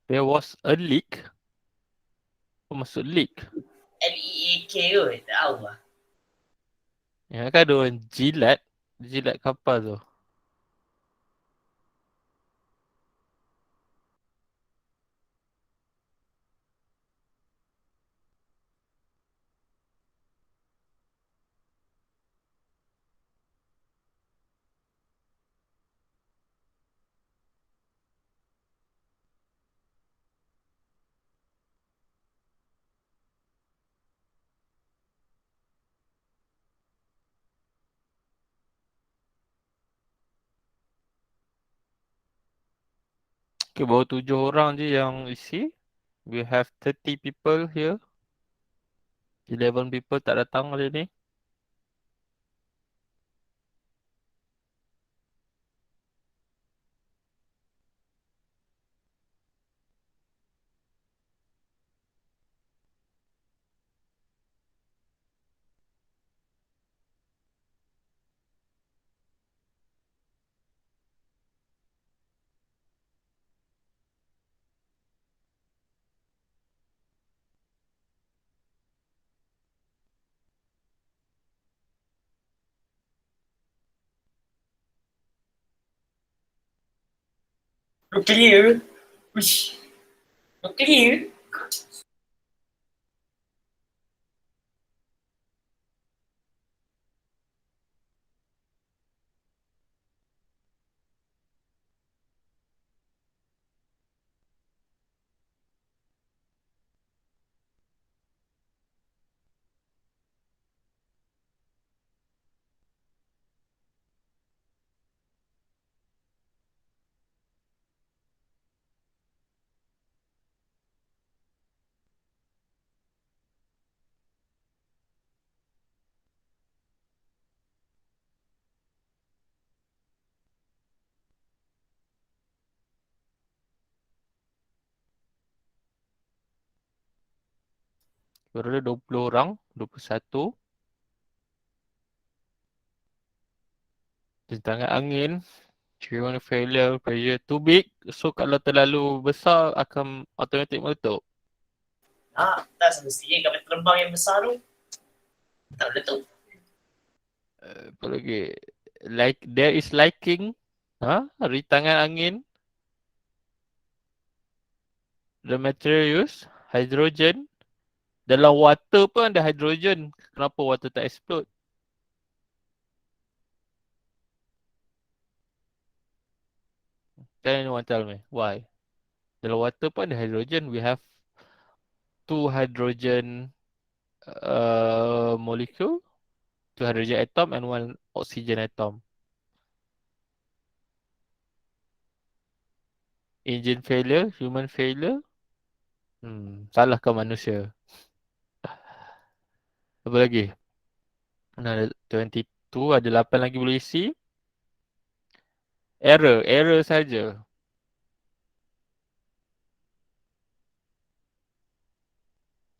There was a leak. Apa maksud leak? Leak kot. Tak tahu lah. Ya kan ada orang jilat. Jilat kapal tu. Okay, baru 7 orang je yang isi. We have 30 people here. 11 people tak datang hari ni. Nuklear. Uish. Nuklear. Baru ada 20 orang. 21. Rintangan angin. Human failure. Pressure too big. So kalau terlalu besar akan automatic meletup. Tak semestinya kapal terbang yang besar tu. Tak boleh tahu. Apa lagi? Like there is liking. Rintangan angin. The material used. Hydrogen. Dalam water pun ada hydrogen. Kenapa water tak explode? Can anyone tell me why? Dalam water pun ada hydrogen. We have 2 hydrogen molecule, 2 hydrogen atom and 1 oxygen atom. Engine failure, human failure. Salahkan manusia. Apa lagi? Ada 22, ada 8 lagi boleh isi. Error saja.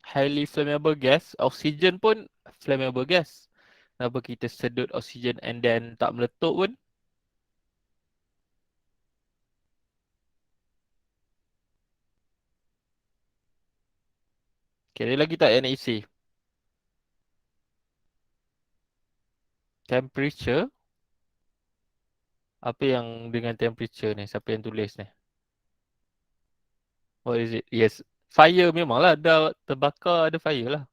Highly flammable gas. Oxygen pun flammable gas. Kenapa kita sedut oxygen and then tak meletup pun? Okay, ada lagi tak yang nak isi? Temperature. Apa yang dengan temperature ni? Siapa yang tulis ni? What is it? Yes. Fire memanglah. Dah terbakar ada fire lah.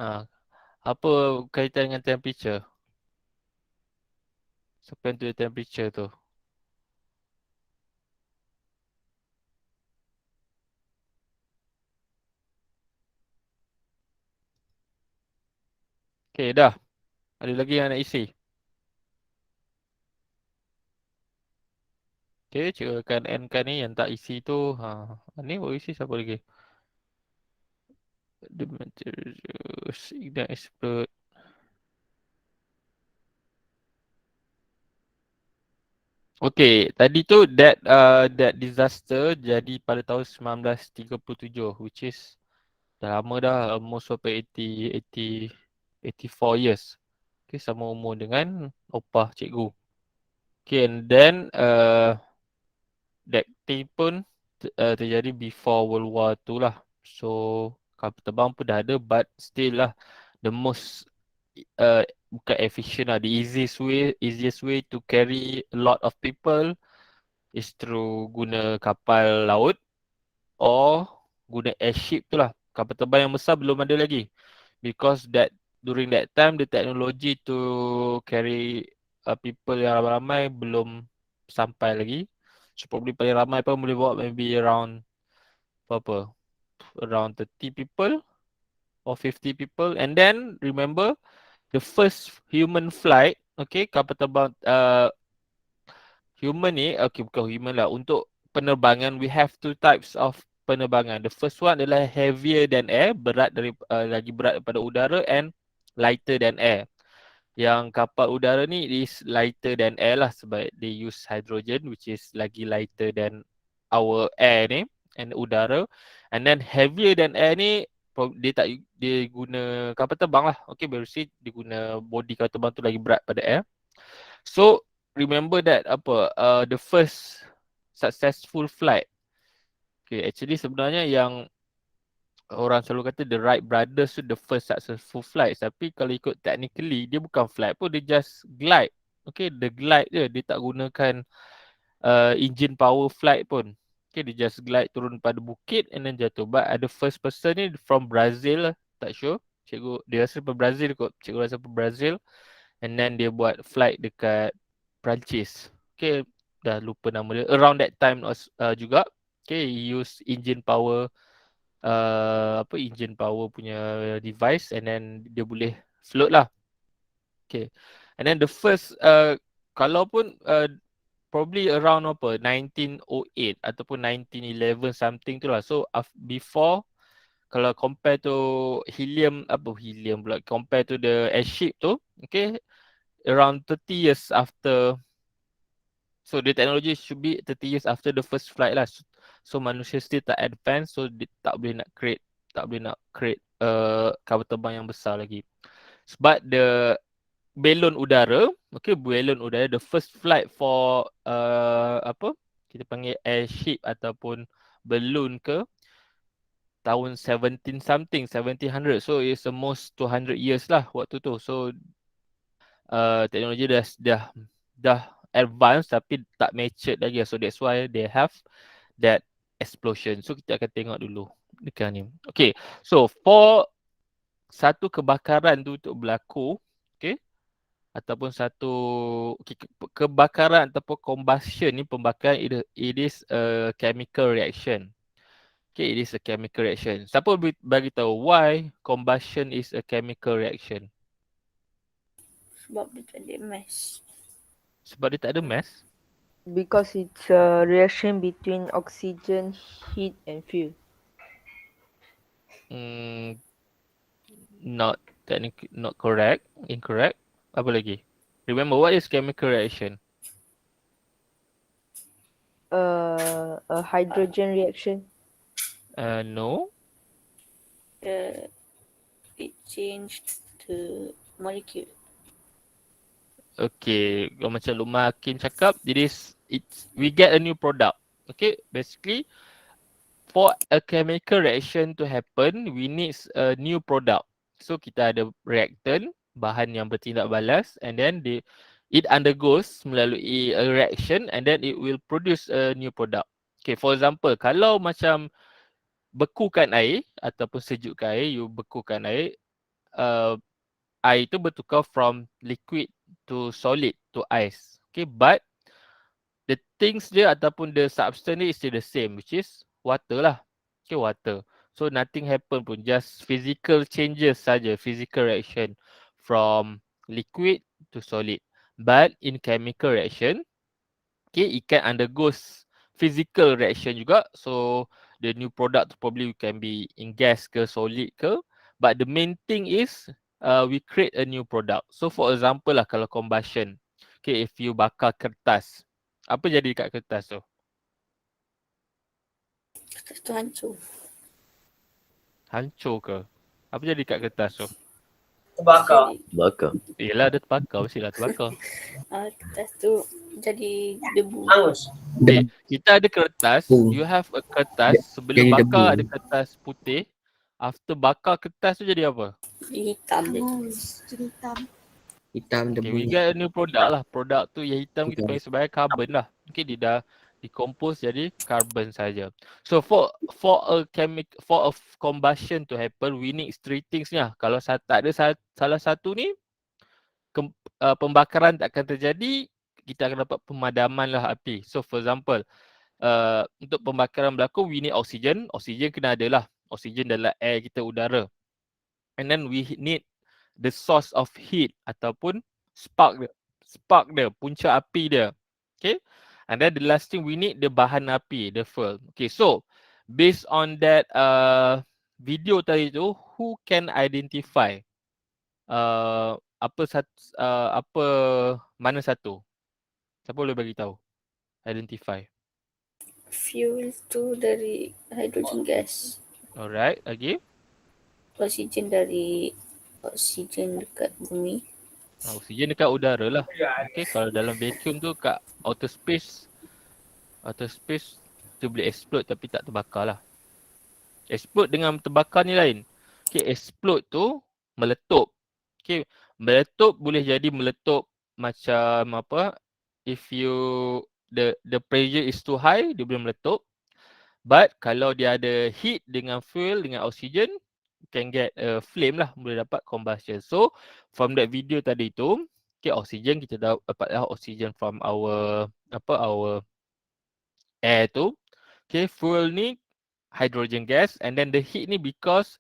Ha. Apa kaitan dengan temperature? Siapa yang tulis temperature tu? Okay, dah. Ada lagi yang nak isi? Okay, Cik Kan N kan ni yang tak isi tu. Ni baru isi siapa lagi? The materials ignite explode. Okay, tadi tu that disaster jadi pada tahun 1937, which is dah lama dah, almost sampai 84 years. Okay, sama umur dengan opah cikgu. Okay, and then that thing pun terjadi before World War II lah. So kapal terbang pun dah ada, but still lah the most bukan efficient lah. The easiest way to carry a lot of people is through guna kapal laut or guna airship tu lah. Kapal terbang yang besar belum ada lagi. Because during that time the technology to carry people yang ramai-ramai belum sampai lagi. So probably paling ramai pun boleh bawa maybe around berapa? Around 30 people or 50 people. And then remember the first human flight, okay, kapal terbang human ni, okay bukan human lah, untuk penerbangan we have two types of penerbangan. The first one adalah heavier than air, lagi berat daripada udara, and lighter than air. Yang kapal udara ni is lighter than air lah sebab they use hydrogen which is lagi lighter than our air ni and udara. And then heavier than air ni dia guna kapal terbang lah. Okay, basically dia guna body kapal terbang tu lagi berat pada air. So remember that the first successful flight. Okay, actually sebenarnya yang orang selalu kata the Wright brothers tu the first successful flight. Tapi kalau ikut technically dia bukan flight pun, dia just glide. Okay, the glide je. Dia tak gunakan engine power flight pun. Okay, dia just glide turun pada bukit and then jatuh. But ada first person ni from Brazil lah. Tak sure. Cikgu, dia rasa daripada Brazil kot. Cikgu rasa daripada Brazil. And then dia buat flight dekat Perancis. Okay, dah lupa nama dia. Around that time juga. Okay, he use engine power engine power punya device and then dia boleh float lah. Okay. And then the first kalau pun probably around 1908 ataupun 1911 something tu lah. So before, kalau compare to helium pula, compare to the airship tu, okay, around 30 years after. So the technology should be 30 years after the first flight lah. So manusia still tak advance, so dia tak boleh nak create kapal terbang yang besar lagi. Sebab the balon udara, okay, balon udara, the first flight for kita panggil airship ataupun balloon ke, tahun 1700. So it's almost 200 years lah waktu tu. So teknologi dah advance tapi tak matured lagi. So that's why they have that explosion. So kita akan tengok dulu dekat ni. Okay, so for satu kebakaran tu untuk berlaku, okay, ataupun satu kebakaran ataupun combustion ni, pembakaran, it is a chemical reaction. Okay, it is a chemical reaction. Siapa bagi tahu why combustion is a chemical reaction? Sebab dia tak ada mass. Sebab dia tak ada mass? Because it's a reaction between oxygen, heat and fuel. Not technically, not correct, incorrect. Apa lagi? Remember, what is chemical reaction? A hydrogen reaction. No. It changed to molecule. Okay, kalau macam Lukman Hakim cakap, we get a new product. Okay, basically for a chemical reaction to happen, we need a new product. So kita ada reactant, bahan yang bertindak balas, and then it undergoes melalui a reaction and then it will produce a new product. Okay, for example, kalau macam bekukan air ataupun sejukkan air, you bekukan air, air itu bertukar from liquid to solid to ice. Okay, but the things dia ataupun the substance dia is still the same, which is water lah. Okay, water. So nothing happen pun, just physical changes saja, physical reaction from liquid to solid. But in chemical reaction, okay, it can undergoes physical reaction juga. So the new product probably can be in gas ke solid ke. But the main thing is we create a new product. So for example lah, kalau combustion, okay, if you bakar kertas, apa jadi dekat kertas tu? Kertas tu hancur. Hancur ke? Apa jadi dekat kertas tu? Terbakar. Bakar. Yelah, dia terbakar, mestilah terbakar. Kertas tu Jadi debu. Hangus. Okay, kita ada kertas. Debu. You have a kertas. Sebelum Jadi bakar debu. ada kertas putih. After bakar kertas tu jadi apa? Jadi hitam dia. Jadi hitam. Hitam Okay, debu. we get a new product lah. Produk tu yang hitam kita Hitam. panggil sebagai carbon lah. Okay, dia dah decompose jadi carbon saja. So for a combustion to happen, we need three things ni lah. Kalau tak ada salah satu ni, pembakaran tak akan terjadi, kita akan dapat pemadaman lah api. So for example, untuk pembakaran berlaku, we need oxygen. Oxygen kena ada lah. Oxygen dalam air kita, udara. And then we need the source of heat ataupun spark dia, punca api dia. Okay. And then the last thing we need the bahan api, the fuel. Okay, so based on that video tadi tu, who can identify mana satu? Siapa boleh bagi tahu? Identify. Fuel tu dari hydrogen gas. Alright, lagi. Oksigen dari oksigen dekat bumi. Oksigen dekat udara lah. Okay, kalau dalam vacuum tu kat outer space tu boleh explode tapi tak terbakar lah. Explode dengan terbakar ni lain. Okay, explode tu meletup. Okay, meletup boleh jadi meletup macam apa, if the pressure is too high, dia boleh meletup. But kalau dia ada heat dengan fuel, dengan oksigen, can get a flame lah, boleh dapat combustion. So from that video tadi tu, okay, oksigen kita dapatlah oksigen from our air tu. Okay, fuel ni hydrogen gas, and then the heat ni because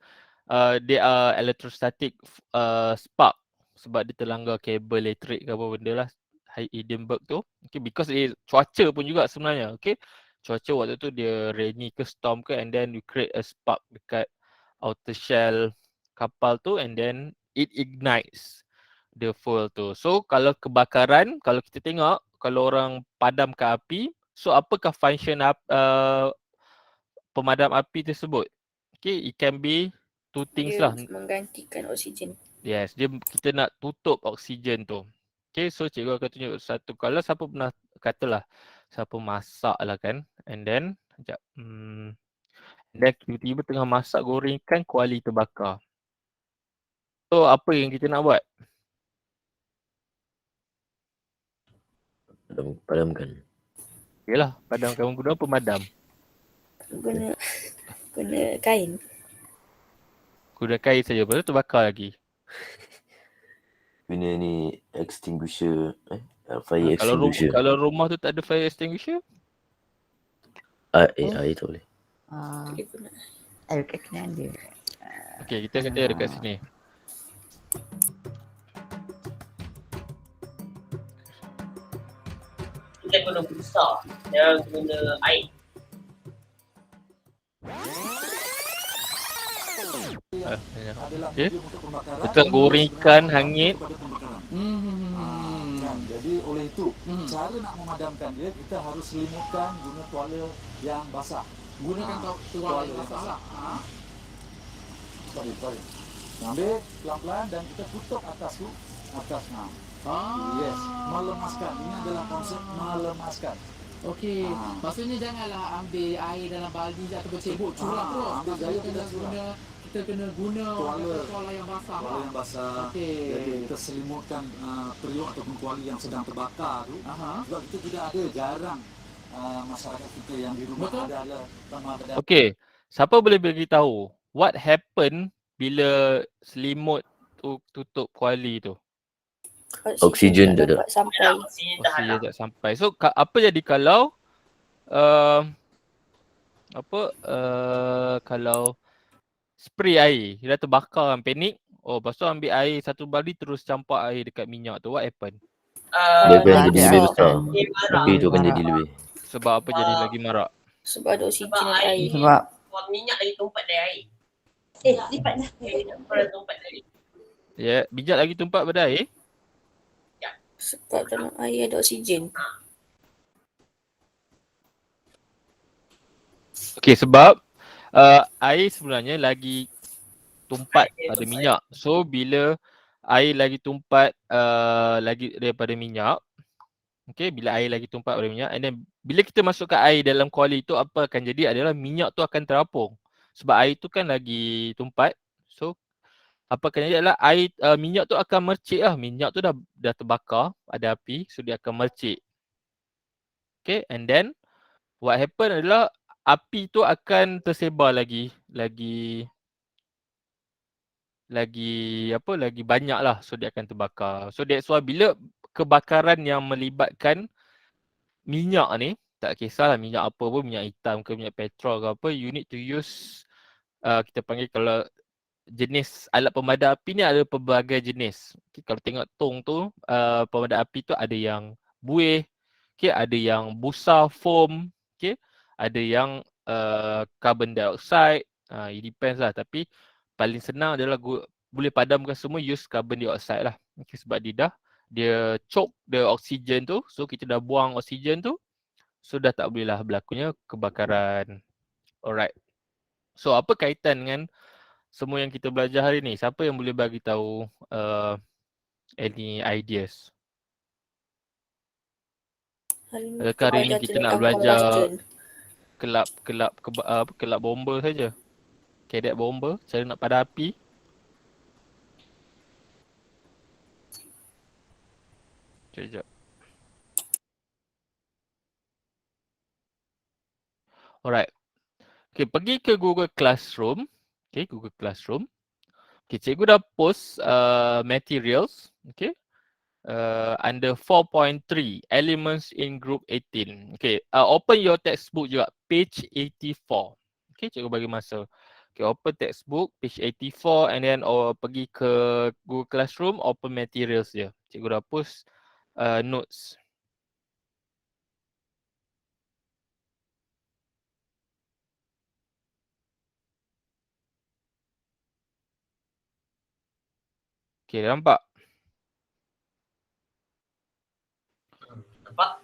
they are electrostatic spark, sebab dia terlanggar kabel elektrik ke apa benda lah, Hindenburg tu. Okay, because cuaca pun juga sebenarnya. Okay, cuaca waktu tu dia rainy ke storm ke, and then you create a spark dekat outer shell kapal tu, and then it ignites the fuel tu. So kalau kebakaran, kalau kita tengok, kalau orang padamkan api, so apakah function pemadam api tersebut? Okay, it can be two things Dia lah. menggantikan oksigen. Yes, kita nak tutup oksigen tu. Okay, so cikgu akan tunjuk satu. Kalau siapa pernah katalah, siapa masak lah kan, and then sekejap, dan tiba-tiba tengah masak goreng ikan, kuali terbakar. So apa yang kita nak buat? Padamkan. Yalah, padamkan, guna pemadam. Guna kain. Guna kain saja, lepas tu terbakar lagi. Guna ni extinguisher, fire extinguisher. Kalau rumah tu tak ada fire extinguisher? Air tak boleh. Dia guna Air kena ada. Okay, kita kata dekat sini. Kita guna besar. Jangan guna air. Okay. Kita goreng ikan hangit. Jadi oleh itu, cara nak memadamkan dia, kita harus selimutkan guna tuala yang basah. Gunakan tuala yang basah. Sorry. Ambil pelan-pelan dan kita tutup atas tu. Yes, melemaskan. Ini adalah konsep melemaskan. Okey, maksudnya janganlah ambil air dalam baldi atau bercebok curah terus. Ambil gaya kita curah. Kita kena guna tuala yang basah. Tuala yang basah. Okey. Jadi kita selimutkan periuk ataupun kuali yang sedang terbakar tu. Sebab kita tidak ada, jarang masyarakat kita yang di rumah ada pemadam. Okey, siapa boleh bagi tahu what happen bila selimut tu tutup kuali tu? Oksigen tak ada. dapat sampai. Oksigen tak sampai. So apa jadi kalau kalau spray air, dia dah terbakar kan, panik. Oh, lepas tu ambil air satu baldi terus campak air dekat minyak tu, what happen? Dia akan jadi lebih besar. Api tu akan Marah. jadi lebih. Sebab apa jadi lagi marak? Sebab ada oksigen Sebab dalam air. air. Sebab Buat minyak lagi tumpat dari air. lipat dah. Tumpat dari air. Ya, bijak lagi tumpat pada air. Sebab dalam air ada oksigen. Okey, sebab air sebenarnya lagi tumpat pada minyak. So bila air lagi tumpat lagi daripada minyak, Okay, bila air lagi tumpat pada minyak, and then bila kita masukkan air dalam kuali tu, apa akan jadi adalah minyak tu akan terapung. Sebab air tu kan lagi tumpat. So apa akan jadi adalah air minyak tu akan mercik lah. Minyak tu dah terbakar, ada api, so dia akan mercik. Okay, and then what happen adalah api tu akan tersebar lagi banyak lah. So dia akan terbakar. So that's why bila kebakaran yang melibatkan minyak ni, tak kisahlah minyak apa pun, minyak hitam ke minyak petrol ke apa, you need to use kita panggil, kalau jenis alat pemadam api ni ada pelbagai jenis. Okay, kalau tengok tong tu, pemadam api tu ada yang buih, okay, ada yang busa foam, okay, ada yang carbon dioxide, it depends lah. Tapi paling senang adalah boleh padamkan semua use carbon dioxide lah. Okay, sebab dia choke the oxygen tu, so kita dah buang oksigen tu, so dah tak boleh lah berlakunya kebakaran. Alright. So apa kaitan dengan semua yang kita belajar hari ni? Siapa yang boleh bagi tahu any ideas? Adakah hari ni kita nak belajar kelab bomba saja? Cadet bomba, cara nak padam api? Sekejap. Alright. Okay, pergi ke Google Classroom. Okay, Google Classroom. Okay, cikgu dah post materials. Okay. Under 4.3, Elements in Group 18. Okay, open your textbook juga, page 84. Okay, cikgu bagi masa. Okay, open textbook, page 84, and then pergi ke Google Classroom, open materials je. Cikgu dah post notes. Okay, nampak? Nampak?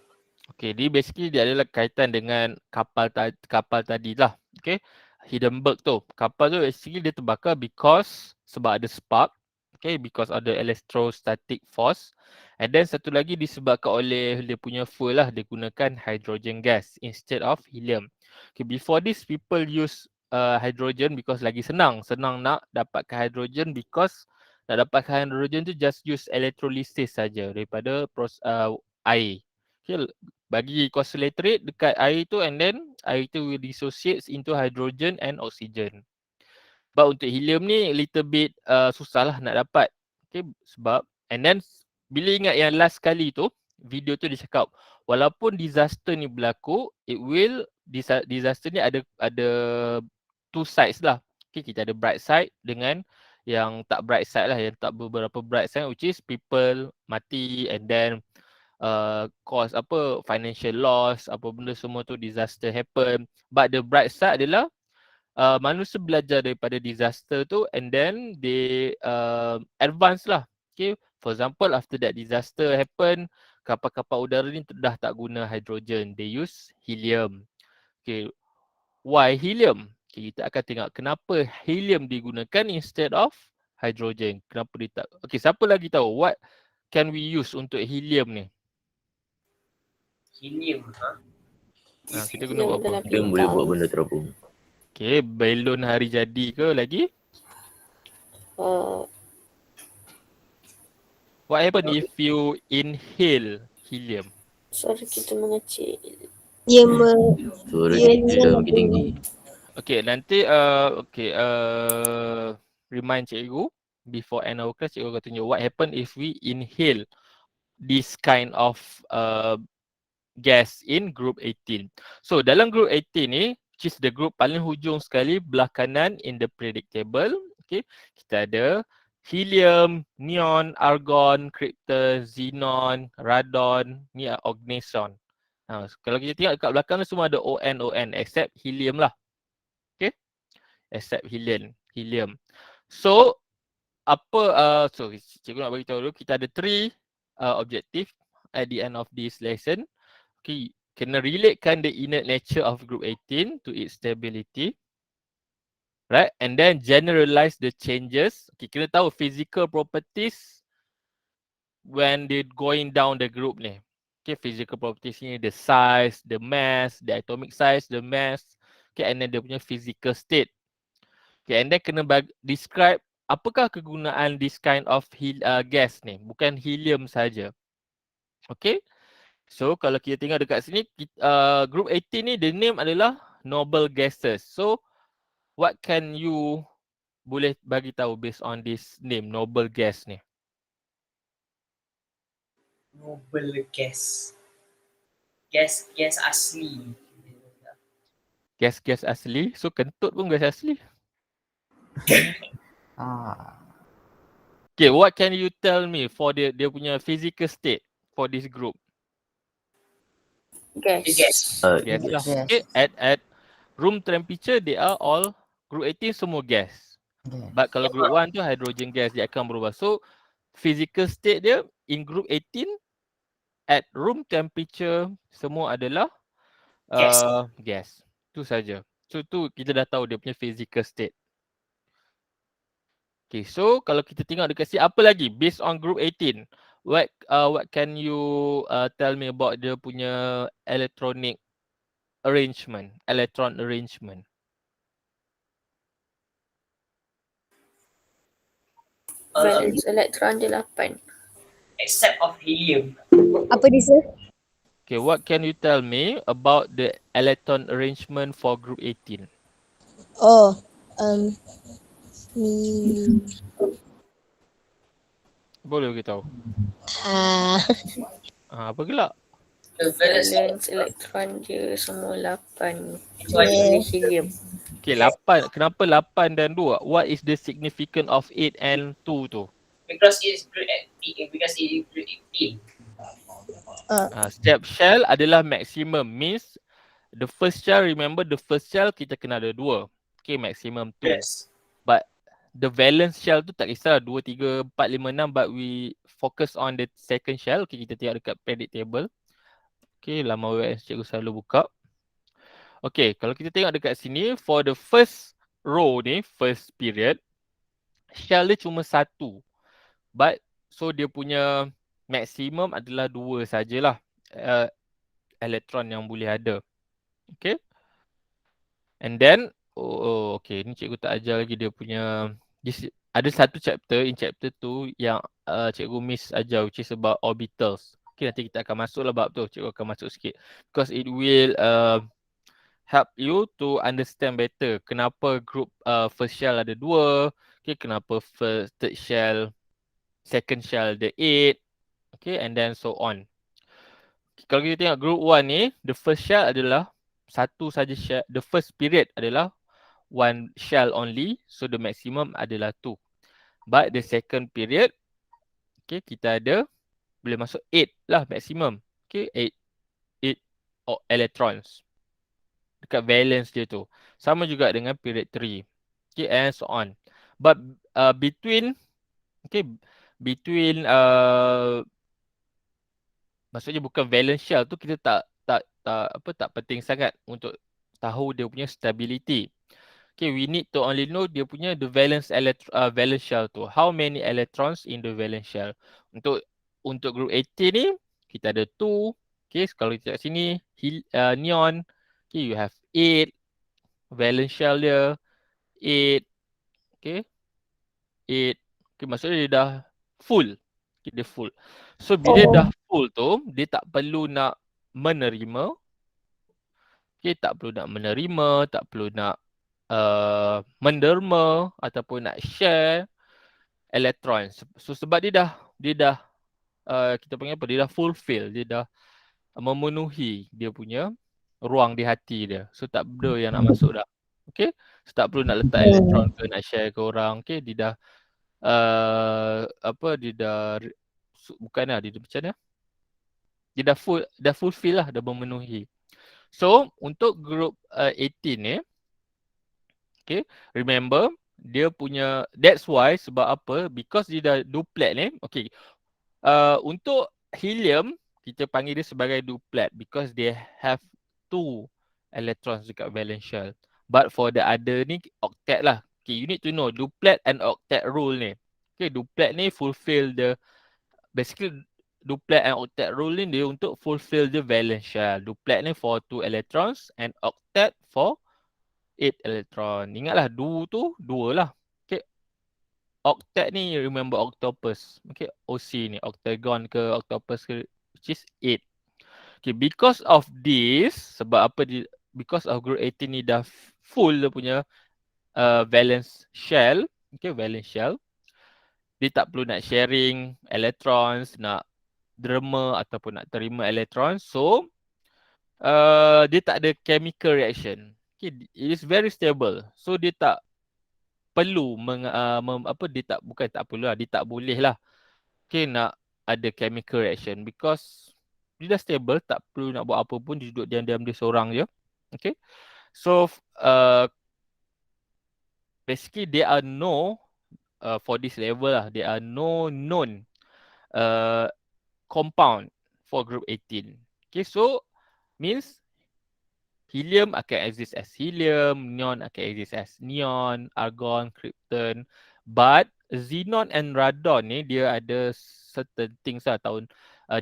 Okay, basically dia adalah kaitan dengan kapal tadi lah. Okay, Hindenburg tu. Kapal tu basically dia terbakar sebab ada spark. Okay, because of the electrostatic force. And then satu lagi disebabkan oleh dia punya fuel lah. Dia gunakan hydrogen gas instead of helium. Okay, before this people use hydrogen because lagi senang. Senang nak dapatkan hydrogen because nak dapatkan hydrogen tu just use electrolysis saja daripada air. Okay, bagi concentrate dekat air tu, and then air tu will dissociate into hydrogen and oxygen. But untuk helium ni little bit susah lah nak dapat. Okay, sebab and then bila ingat yang last kali tu video tu dia cakap walaupun disaster ni berlaku, disaster ni ada two sides lah. Okay, kita ada bright side dengan yang tak bright side lah, yang tak beberapa bright side, which is people mati and then cause financial loss, apa benda semua tu, disaster happen. But the bright side adalah manusia belajar daripada disaster tu and then they advance lah. Okay, for example after that disaster happen, kapal-kapal udara ni dah tak guna hydrogen, they use helium. Okay, why helium? Okay, kita akan tengok kenapa helium digunakan instead of hydrogen. Kenapa dia tak? Okay, siapa lagi tahu what can we use untuk helium ni? Helium, Kita guna buat apa? Dia boleh buat benda terapung. Okay, balon hari jadi ke lagi? What happen if you inhale helium? Suara kita mengecil. Suara kita makin tinggi. Okay, nanti remind cikgu before end our class, cikgu akan tunjuk what happen if we inhale this kind of gas in group 18. So dalam group 18 ni, which is the group paling hujung sekali belah kanan in the periodic table, okay, kita ada helium, neon, argon, krypton, xenon, radon, ni oganesson. Kalau kita tengok dekat belakang tu semua ada ON except helium lah. Okay, except helium. So so cikgu nak bagi tahu dulu, kita ada 3 objective at the end of this lesson. Okay, kena relatekan the inert nature of group 18 to its stability. Right, and then generalize the changes. Okay, kena tahu physical properties when they going down the group ni. Okay, physical properties ni the size, the mass, the atomic size, the mass. Okay, and then dia punya physical state. Okay, and then kena describe apakah kegunaan this kind of gas ni. Bukan helium saja. Okay. So kalau kita tengok dekat sini, group 18 ni the name adalah noble gases. So what can you boleh bagi tahu based on this name noble gas ni? Noble gas. Gas asli. Gas-gas asli. So kentut pun gas asli. Okay, what can you tell me for dia punya physical state for this group? Gas. Gas lah. Okay, at room temperature they are all group 18 semua gas. But kalau group 1 tu hydrogen gas dia akan berubah. So physical state dia in group 18 at room temperature semua adalah gas. Tu saja. So tu kita dah tahu dia punya physical state. Okay, so kalau kita tengok dekat sini apa lagi based on group 18, what can you tell me about dia punya electron arrangement? Valence elektron dia 8. Except of helium. Apa dia, sir? Okay, what can you tell me about the electron arrangement for group 18? Oh, Boleh beritahu? Apa gelak? Valence elektron dia semua 8. Yeah. Helium. Okay, 8. Kenapa 8 dan 2? What is the significance of 8 and 2 tu? Because it is group 18. Because it is group 18. Setiap shell adalah maximum. Means the first shell, remember the first shell kita kena ada 2. Okay, maximum 2. Yes. But the valence shell tu tak kisah 2, 3, 4, 5, 6 but we focus on the second shell. Okay, kita tengok dekat periodic table. Okay, laman WS cikgu selalu buka. Okay, kalau kita tengok dekat sini for the first row ni, first period, shell dia cuma 1. But so dia punya maximum adalah 2 sajalah elektron yang boleh ada. Okay. And then okay, ni cikgu tak ajar lagi dia punya ada satu chapter in chapter 2 yang cikgu miss ajar which is about orbitals. Okay, nanti kita akan masuklah bab tu, cikgu akan masuk sikit because it will help you to understand better kenapa group first shell ada 2, okay, kenapa first third shell, second shell ada 8, okay, and then so on. Kalau kita tengok group 1 ni, the first shell adalah satu saja shell, the first period adalah 1 shell only, so the maximum adalah 2. But the second period, okay, kita ada boleh masuk 8 lah maximum. Okay, 8 electrons dekat valence dia tu. Sama juga dengan period 3. Okay, and so on. But between maksudnya bukan valence shell tu kita tak penting sangat untuk tahu dia punya stability. Okay, we need to only know dia punya the valence shell tu. How many electrons in the valence shell? Untuk group 18 ni kita ada 2. Okay, kalau kita kat sini neon, okay, you have 8 valence shell dia 8. Okay, 8. Okay, maksudnya dia dah full. Okay, dia full. So bila dah full tu, dia tak perlu nak menerima. Okay, tak perlu nak menerima, tak perlu nak menderma ataupun nak share elektron. So sebab dia dah kita panggil apa? Dia dah fulfill, dia dah memenuhi dia punya ruang di hati dia. So tak ada yang nak masuk dah. Okay, so tak perlu nak letak elektron ke nak share ke orang. Okay, dia dah dia dah bukanlah dia macam mana? Dia dah fulfill lah, dah memenuhi. So untuk group 18 ni, okay, remember dia punya, that's why, sebab apa? Because dia dah duplet ni. Okay, untuk helium kita panggil dia sebagai duplet because they have 2 electrons dekat valence shell. But for the other ni octet lah. Okay, you need to know duplet and octet rule ni. Okay, duplet ni fulfill the basically duplet and octet rule ni dia untuk fulfill the valence shell. Duplet ni for 2 electrons and octet for 8 electron. Ingatlah tu 2 lah. Okay. Octet ni remember octopus. Okay. OC ni octagon ke octopus ke, which is 8. Okay, because of this, sebab apa because of group 18 ni dah full dia punya valence shell. Okay, valence shell. Dia tak perlu nak sharing electrons, nak derma ataupun nak terima elektron. So dia tak ada chemical reaction. Okay, it is very stable. So dia tak perlu dia tak boleh lah. Okay, nak ada chemical reaction because dia dah stable, tak perlu nak buat apa pun, dia duduk diam-diam dia seorang je. Okay. So basically there are no for this level lah, there are no known compound for group 18. Okay, so means helium akan exist as helium, neon akan exist as neon, argon, krypton. But xenon and radon ni dia ada certain things lah,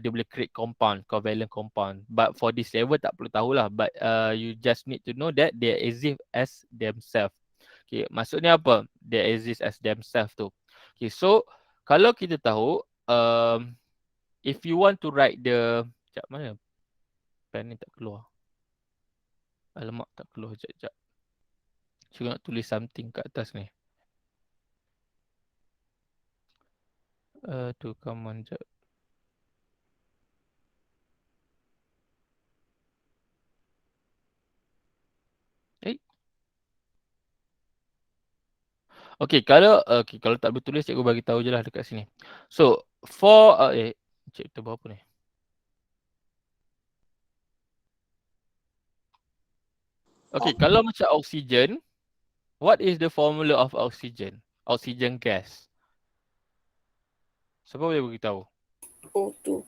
dia boleh create compound, covalent compound. But for this level tak perlu tahulah. But you just need to know that they exist as themselves. Okay, maksudnya apa? They exist as themselves tu. Okay, so kalau kita tahu, if you want to write the, sekejap mana? Pen ni tak keluar. Alamak, tak keluar. Sekejap. Cuba nak tulis something kat atas ni. Come on, sekejap. Okay, kalau tak boleh tulis, cikgu bagi tahu je lah dekat sini. So, for cikgu tahu apa ni? Okay, kalau macam oksigen, what is the formula of oxygen? Oxygen gas. Siapa boleh beritahu? O2.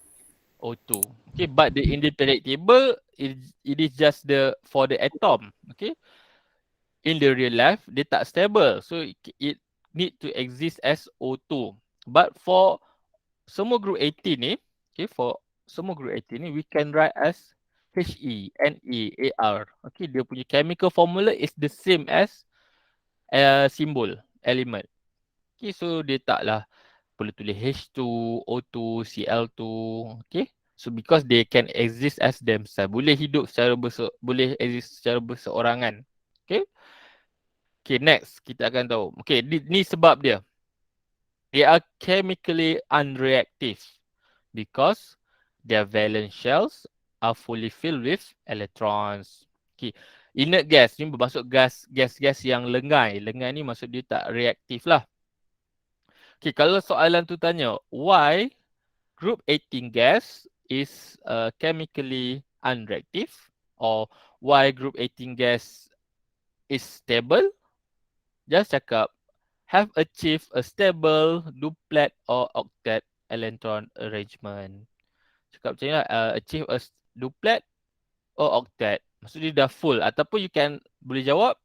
O2. Okay, but in the periodic table, it is just for the atom. Okay. In the real life, dia tak stable. So, it need to exist as O2. But for semua group 18 ni, okay, for semua group 18 ni, we can write as He, Ne, Ar. Okay, dia punya chemical formula is the same as symbol, element. Okay, so dia taklah perlu tulis H2, O2, Cl2. Okay, so because they can exist as themselves. Boleh hidup boleh exist secara berseorangan. Okay. Okay, next kita akan tahu. Okay, ni sebab dia. They are chemically unreactive because their valence shells are fully filled with electrons. Okay, inert gas ni bermaksud gas yang lengai. Lengai ni maksud dia tak reaktif lah. Okay, kalau soalan tu tanya, why group 18 gas is chemically unreactive, or why group 18 gas is stable? Just cakap, have achieved a stable duplet or octet electron arrangement. Cakap macam ni lah, achieve a duplet or octet. Maksud dia dah full. Ataupun you can boleh jawab,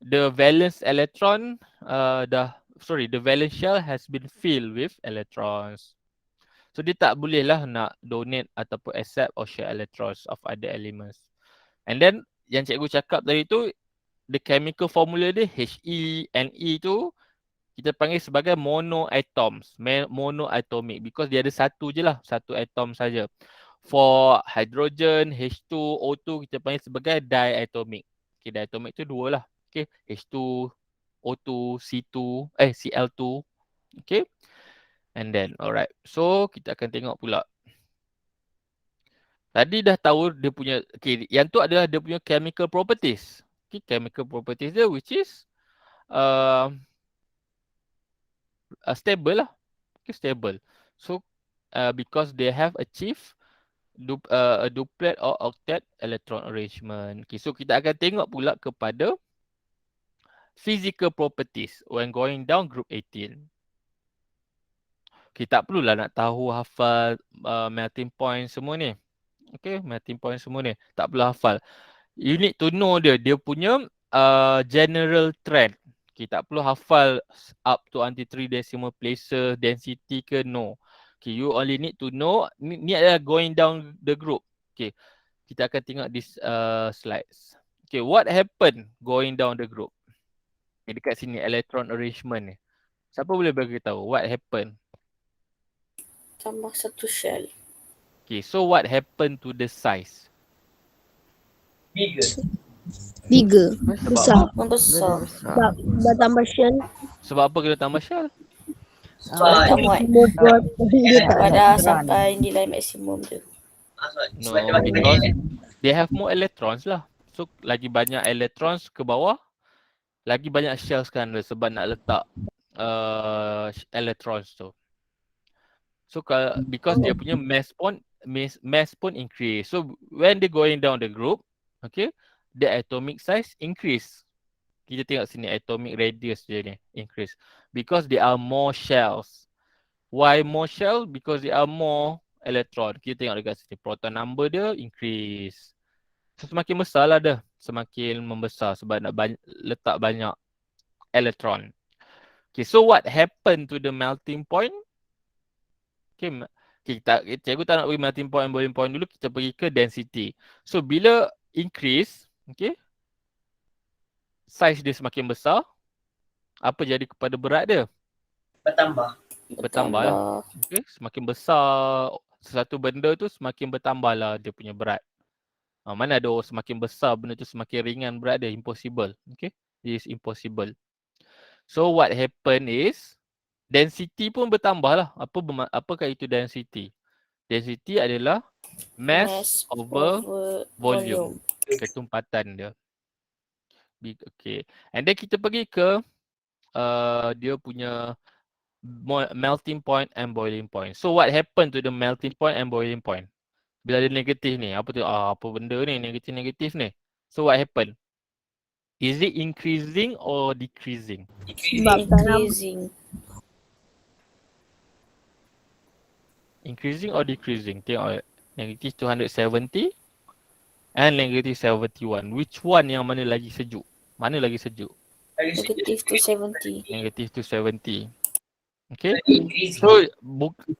the valence electron, the valence shell has been filled with electrons. So dia tak boleh lah nak donate ataupun accept or share electrons of other elements. And then yang cikgu cakap tadi tu, the chemical formula dia He, Ne tu kita panggil sebagai monoatoms, monoatomic, because dia ada satu je lah, satu atom saja. For hydrogen, H2, O2 kita panggil sebagai diatomic. Okay, diatomic tu dua lah. Okay, H2, O2, Cl2. Okay. And then, alright. So, kita akan tengok pula. Tadi dah tahu dia punya, okay, yang tu adalah dia punya chemical properties. Okay, chemical properties dia which is stable lah. Okay, stable. So, because they have achieved a duplet or octet electron arrangement. Okay, so kita akan tengok pula kepada physical properties when going down group 18. Okay, tak perlulah nak tahu hafal melting point semua ni. Okay, melting point semua ni. Tak perlu hafal. You need to know dia punya general trend. Okay, tak perlu hafal up to until 3 decimal places, density ke, no. Okay, you only need to know, ni adalah going down the group. Okay, kita akan tengok this slides. Okay, what happened going down the group? Okay, dekat sini electron arrangement ni. Siapa boleh bagi tahu what happened? Tambah satu shell. Okay, so what happened to the size? Bigger. Bigger. Besar. Besar. Membesar. Sebab bertambah shell. Sebab apa kena tambah shell? Sebab tak muat. Dia tak Pada sampai nilai maksimum tu. No, because they have more electrons lah. So lagi banyak electrons ke bawah, lagi banyak shells kan sebab nak letak electrons tu. So because dia punya mass pun increase. So when they going down the group, okay, the atomic size increase. Kita tengok sini atomic radius dia ni increase because there are more shells. Why more shell? Because there are more electron. Kita tengok dekat sini proton number dia increase. So semakin besar lah dia, semakin membesar sebab nak letak banyak elektron. Okay, so what happened to the melting point? Okay, cikgu tak nak pergi melting point and boiling point dulu, kita pergi ke density. So bila increase, okay, size dia semakin besar, apa jadi kepada berat dia? Bertambah lah. Okay, semakin besar sesuatu benda tu semakin bertambah lah dia punya berat. Mana ada semakin besar benda tu semakin ringan berat dia, impossible. Okay, it is impossible. So what happen is density pun bertambah lah. Apakah itu density? Density adalah mass over volume. Ketumpatan dia. Okay. And then kita pergi ke dia punya melting point and boiling point. So what happened to the melting point and boiling point? Bila ada negatif ni, apa tu? Apa benda ni negatif ni? So what happened? Is it increasing or decreasing? Increasing. Increasing or decreasing? Tengok negative 270 and negative 71. Which one yang mana lagi sejuk? Mana lagi sejuk? Negative 270. Negative 270. Okay. So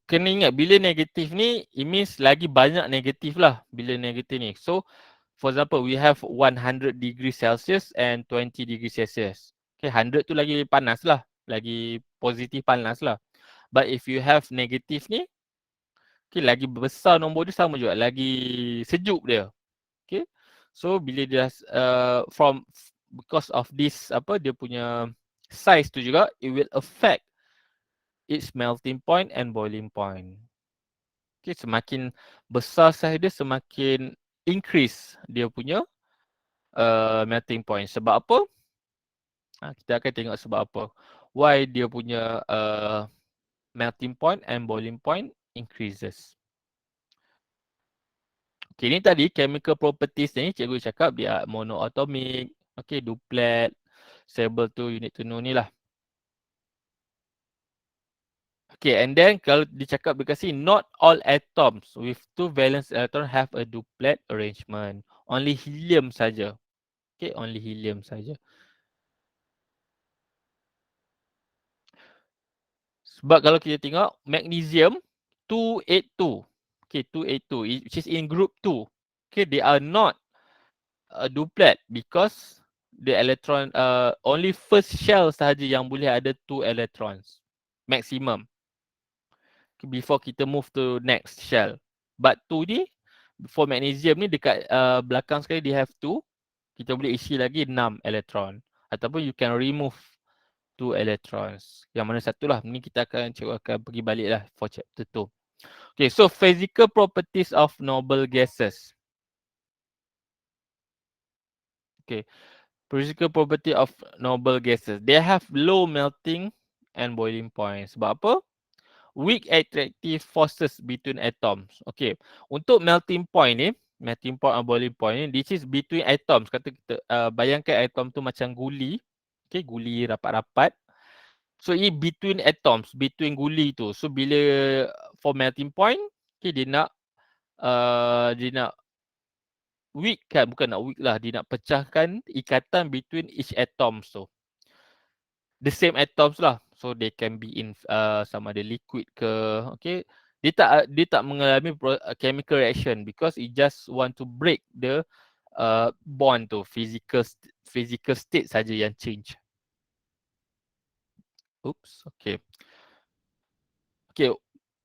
kena ingat bila negatif ni, it means lagi banyak negatif lah bila negatif ni. So for example, we have 100 degree Celsius and 20 degree Celsius. Okay, 100 tu lagi panas lah. Lagi positif panas lah. But if you have negatif ni, okay, lagi besar nombor dia sama juga. Lagi sejuk dia. Okay. So bila dia because of this dia punya size tu juga, it will affect its melting point and boiling point. Okay, semakin besar size dia, semakin increase dia punya melting point. Sebab apa? Kita akan tengok sebab apa. Why dia punya melting point and boiling point increases. Okay, ni tadi chemical properties ni cikgu cakap dia monoatomic, okay, duplet, stable tu you need to know ni lah. Okay, and then kalau dicakap dekat sini, not all atoms with two valence electron have a duplet arrangement. Only helium saja. Okay, only helium saja. Sebab kalau kita tengok magnesium 282. Okay, 282 which is in group 2. Okay, they are not a duplet because the electron only first shell sahaja yang boleh ada 2 electrons maximum. Before kita move to next shell. But 2 ni, for magnesium ni dekat belakang sekali dia have 2. Kita boleh isi lagi 6 elektron. Ataupun you can remove 2 electrons. Yang mana satu lah. Ni kita akan pergi balik lah for chapter 2. Okay, so physical properties of noble gases. Okay, physical property of noble gases. They have low melting and boiling point. Sebab apa? Weak attractive forces between atoms. Okay, untuk melting point ni, melting point and boiling point ni, this is between atoms. Kata kita, bayangkan atom tu macam guli. Okay, guli rapat-rapat. So, ini between atoms, between guli tu. So, bila for melting point, okay, dia nak weak kan, bukan nak weak lah. Dia nak pecahkan ikatan between each atoms tu. The same atoms lah. So they can be in sama ada liquid ke, okay. Dia tak mengalami chemical reaction because it just want to break the bond tu, physical state saja yang change. Oops, okay. Okay,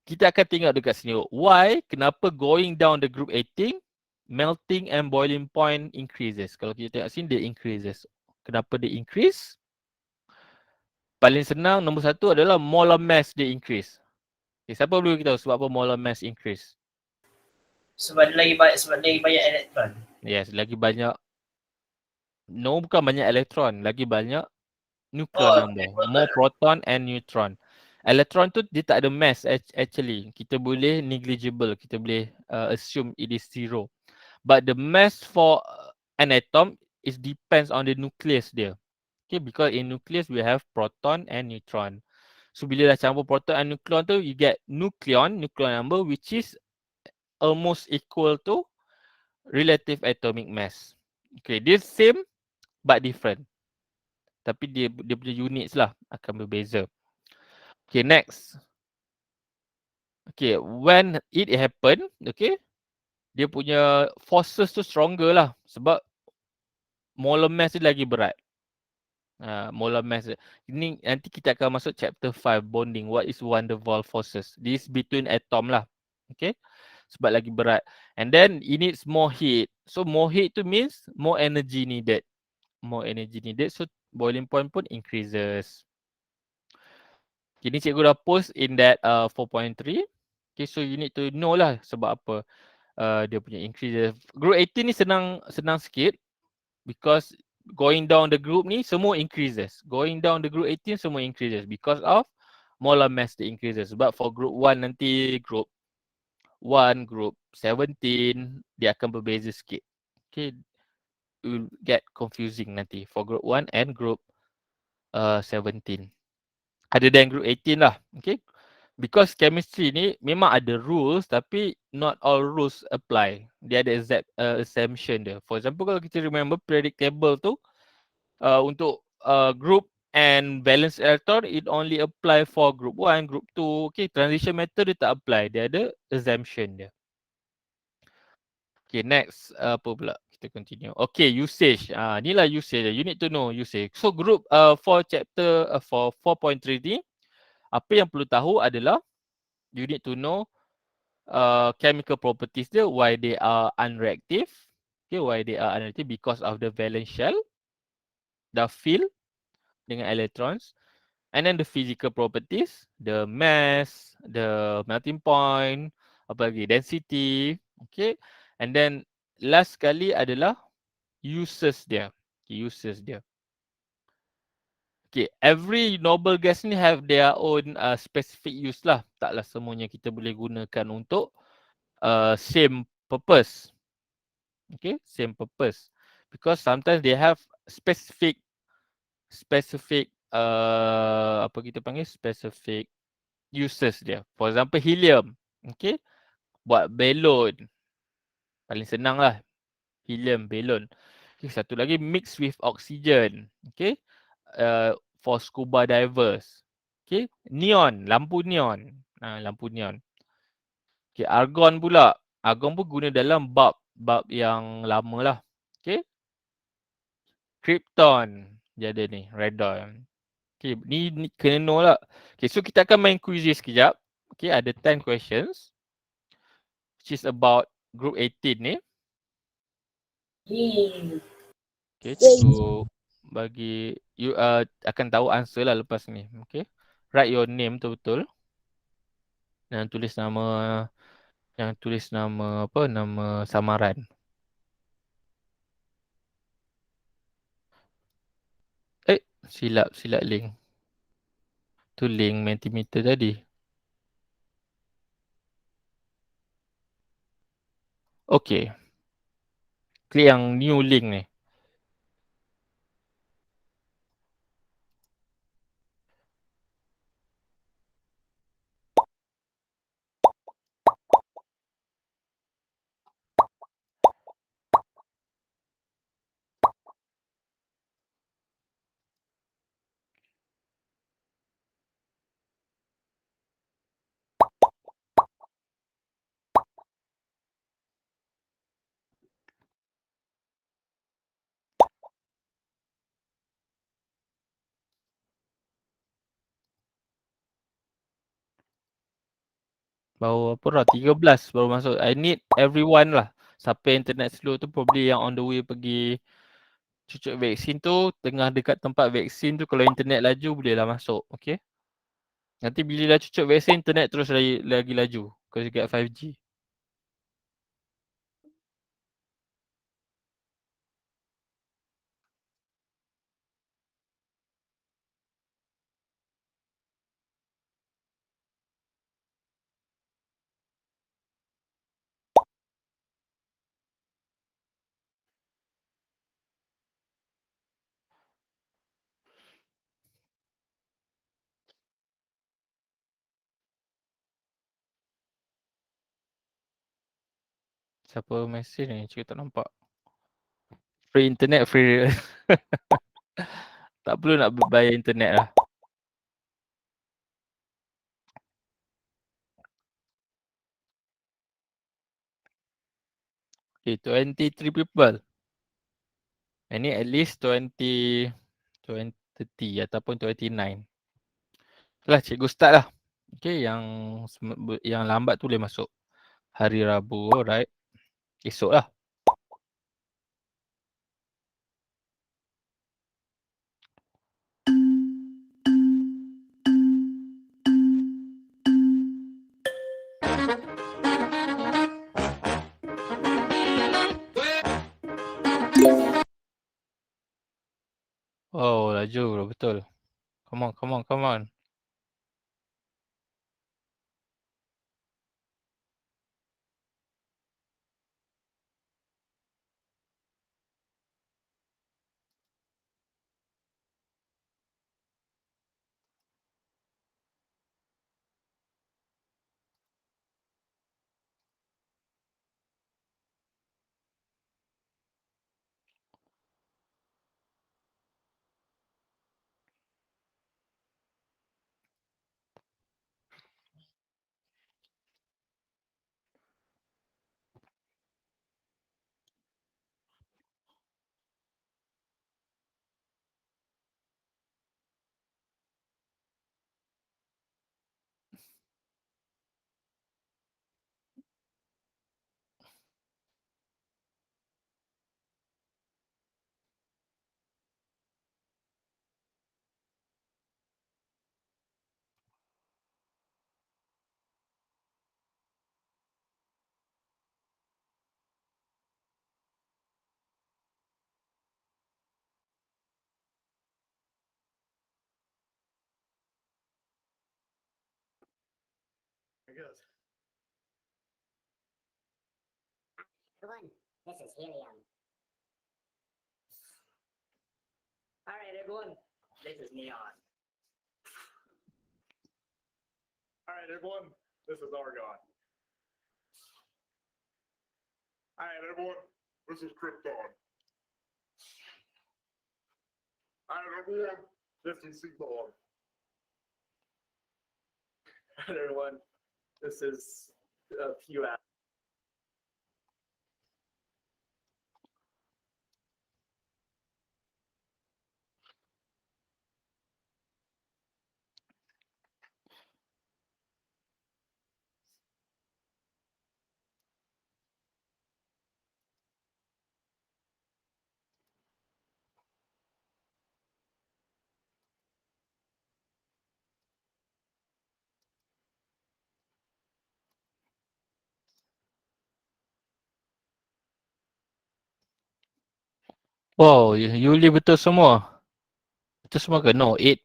kita akan tengok dekat sini. Why? Kenapa going down the group 18, melting and boiling point increases. Kalau kita tengok sini, dia increases. Kenapa dia increase? Paling senang, nombor satu adalah molar mass dia increase. Okay, siapa boleh beritahu sebab apa molar mass increase? Sebab dia lagi banyak elektron. Yes, lagi banyak. No, bukan banyak elektron. Lagi banyak nucleon number. More proton and neutron. Elektron tu dia tak ada mass actually. Kita boleh negligible. Kita boleh assume it is zero. But the mass for an atom is depends on the nucleus dia. Okay, because in nucleus we have proton and neutron. So bila dah campur proton and nucleon tu, you get nucleon number which is almost equal to relative atomic mass. Okay, this same but different. Tapi dia punya units lah akan berbeza. Okay, next. Okay, when it happen, okay, dia punya forces tu stronger lah sebab molar mass dia lagi berat. Molar mass. Ini nanti kita akan masuk chapter 5 bonding. What is van der Waals forces? This between atom lah. Okay. Sebab lagi berat. And then it needs more heat. So more heat tu means more energy needed. More energy needed. So boiling point pun increases. Okay, ni cikgu dah post in that 4.3. Okay, so you need to know lah sebab apa dia punya increases. Group 18 ni senang sikit because going down the group ni semua increases. Going down the group 18 semua increases because of molar mass the increases. Sebab for group 1 nanti group 1, group 17 dia akan berbeza sikit. Okay, it will get confusing nanti for group 1 and group 17. Other than group 18 lah. Okay, because chemistry ni memang ada rules tapi not all rules apply. Dia ada exemption dia. For example, kalau kita remember periodic table tu untuk group and valence electron, it only apply for group 1, group 2. Okay, transition matter dia tak apply. Dia ada exemption dia. Okay, next apa pula? Kita continue. Okay, usage. Inilah usage dia. You need to know usage. So group for chapter for 4.3 ni, apa yang perlu tahu adalah you need to know chemical properties dia, why they are unreactive. Okay, why they are unreactive because of the valence shell dah fill dengan electrons. And then the physical properties, the mass, the melting point, apa lagi, density. Okay, and then last sekali adalah uses dia. Okay, uses dia. Okay, every noble gas ni have their own specific use lah. Taklah semuanya kita boleh gunakan untuk same purpose. Okay, same purpose. Because sometimes they have specific apa kita panggil specific uses dia. For example, helium. Okay, buat balloon. Paling senang lah. Helium, balloon. Okay, satu lagi mix with oxygen. Okay, for scuba divers. Okay, neon, lampu neon. Lampu neon. Okay, argon pula. Argon pun guna dalam bulb yang lama lah. Okay, krypton. Dia ada ni, radon. Okay, ni kena know lah. Okay, so kita akan main quizzes sekejap. Okay, ada 10 questions. Which is about group 18 ni. Okay, cikgu bagi you akan tahu answer lah lepas ni. Okay, write your name betul-betul. Dan tulis nama apa, nama samaran. Silap link. Tu link Mentimeter tadi. Okay. Klik yang new link ni. Baru apa dah, 13 baru masuk. I need everyone lah. Siapa yang internet slow tu probably yang on the way pergi cucuk vaksin tu, tengah dekat tempat vaksin tu, kalau internet laju bolehlah masuk. Okay. Nanti bila dah cucuk vaksin, internet terus lagi laju. Because you get 5G. Siapa mesej ni? Cik tak nampak. Free internet, free. Tak perlu nak bayar internet lah. Okay, 23 people. Ini at least 20, 30 ataupun 29. Itulah cikgu start lah. Okay, yang lambat tu boleh masuk hari Rabu, alright. Esok lah. Oh, laju betul. Come on, come on, come on. Everyone, this is helium. All right, everyone, this is neon. All right, everyone, this is argon. All right, everyone, this is krypton. All right, everyone, this is xenon. All right, everyone, this is PUF. Wow, Yuli betul semua. Betul semua ke? No, 8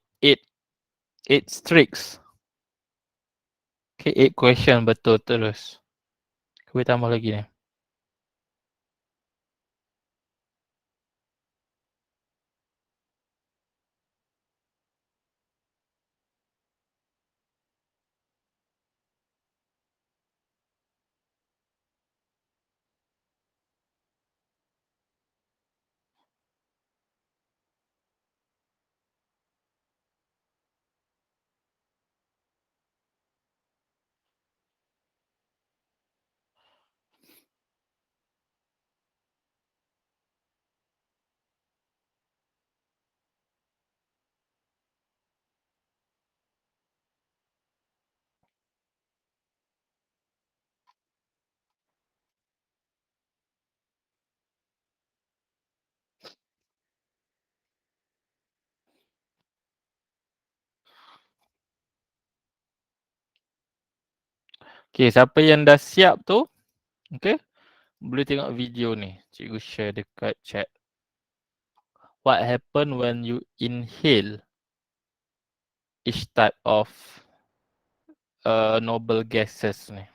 streaks. Okay, 8 question betul terus. Kita boleh tambah lagi ni. Okay, siapa yang dah siap tu, okay, boleh tengok video ni. Cikgu share dekat chat. What happen when you inhale each type of noble gases ni.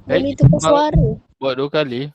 Boleh tukar suara. Buat 2 kali.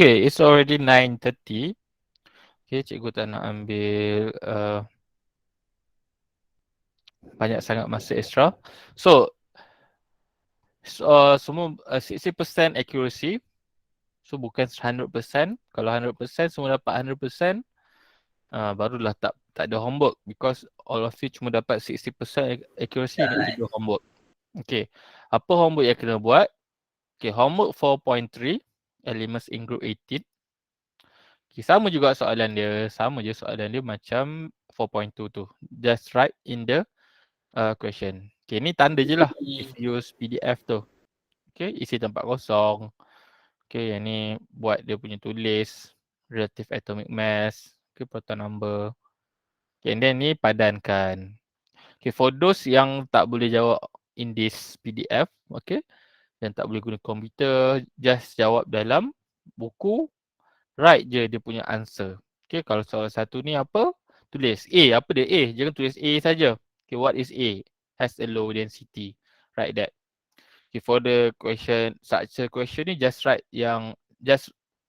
Okay, it's already 9:30. Okay, cikgu tak nak ambil banyak sangat masa extra. So semua 60% accuracy. So bukan 100%. Kalau 100% semua dapat 100%, barulah tak ada homework because all of you cuma dapat 60% accuracy, you need to do homework. Okay, apa homework yang kena buat? Okay, homework 4.3, elements in group 18. Okay, sama juga soalan dia. Sama je soalan dia macam 4.2 tu. Just write in the question. Okay, ni tanda je lah if use PDF tu. Okay, isi tempat kosong. Okay, yang ni buat dia punya tulis relative atomic mass. Okay, proton number. Okay, and then ni padankan. Okay, for those yang tak boleh jawab in this PDF, okay, yang tak boleh guna komputer, just jawab dalam buku. Write je dia punya answer. Okay, kalau soalan satu ni apa? Tulis A. Apa dia? A. Jangan tulis A saja. Okay, what is A? Has a low density. Write that. Okay, for the question, such a question ni just write yang,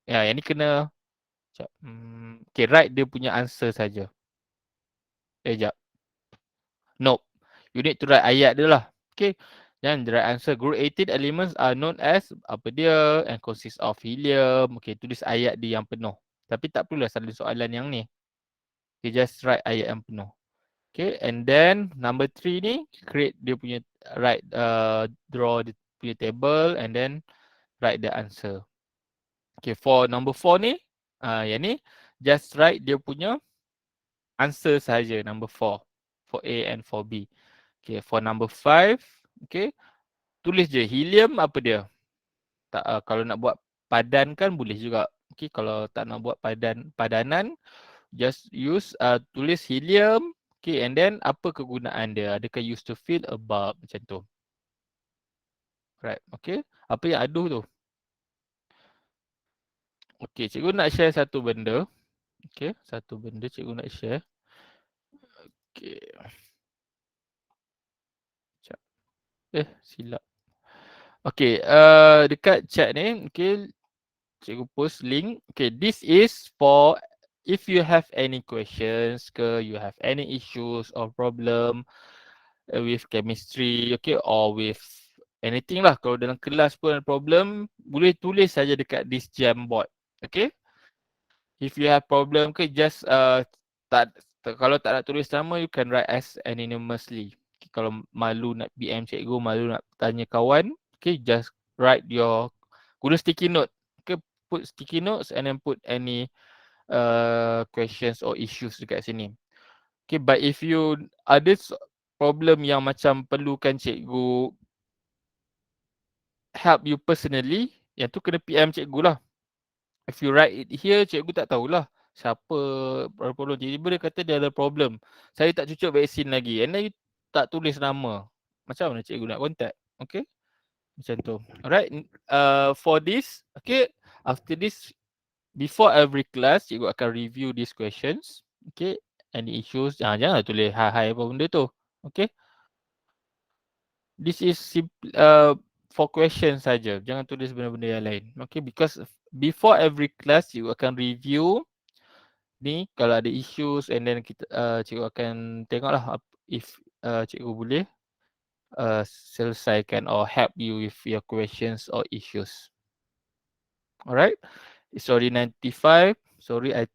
yang ni kena, okay, write dia punya answer saja. Jap. Nope. You need to write ayat dia lah. Okay. Then the right answer, group 18 elements are known as apa dia, and consist of helium. Okay, tulis ayat dia yang penuh. Tapi tak perlulah salin soalan yang ni. Okay, just write ayat yang penuh. Okay, and then number 3 ni, create dia punya, draw dia punya table and then write the answer. Okay, for number 4 ni, yang ni, just write dia punya answer saja, number 4. For A and for B. Okay, for number 5, okay, tulis je helium apa dia. Tak, kalau nak buat padankan boleh juga. Okay, kalau tak nak buat padanan, just use tulis helium. Okay, and then apa kegunaan dia? Adakah used to fill a bulb macam tu. Right, okay. Apa yang aduh tu? Okay, cikgu nak share satu benda. Okay, satu benda cikgu nak share. Okay. Silap. Okay, dekat chat ni, okay, cikgu post link. Okay, this is for if you have any questions ke, you have any issues or problem with chemistry, okay, or with anything lah. Kalau dalam kelas pun ada problem, boleh tulis saja dekat this Jamboard. Okay. If you have problem ke, just kalau tak nak tulis nama, you can write as anonymously. Okay, kalau malu nak PM cikgu, malu nak tanya kawan, okay, just write guna sticky note. Okay, put sticky notes and then put any questions or issues dekat sini. Okay, but if you ada problem yang macam perlukan cikgu help you personally, yang tu kena PM cikgu lah. If you write it here, cikgu tak tahulah siapa problem. Tiba-tiba dia kata dia ada problem. Saya tak cucuk vaksin lagi. And then you tak tulis nama. Macam mana cikgu nak contact? Okay. Macam tu. Alright. For this, okay. After this, before every class, cikgu akan review these questions. Okay. Any issues, janganlah tulis hai-hai apa benda tu. Okay. This is for questions saja. Jangan tulis benda-benda yang lain. Okay, because before every class you akan review ni kalau ada issues and then kita cikgu akan tengoklah if cikgu boleh selesaikan or help you with your questions or issues. Alright. It's already 95. Sorry I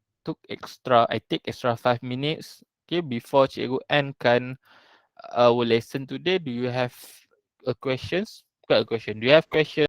take extra 5 minutes. Okay, before cikgu endkan our lesson today, do you have questions? Got a question. Do you have questions?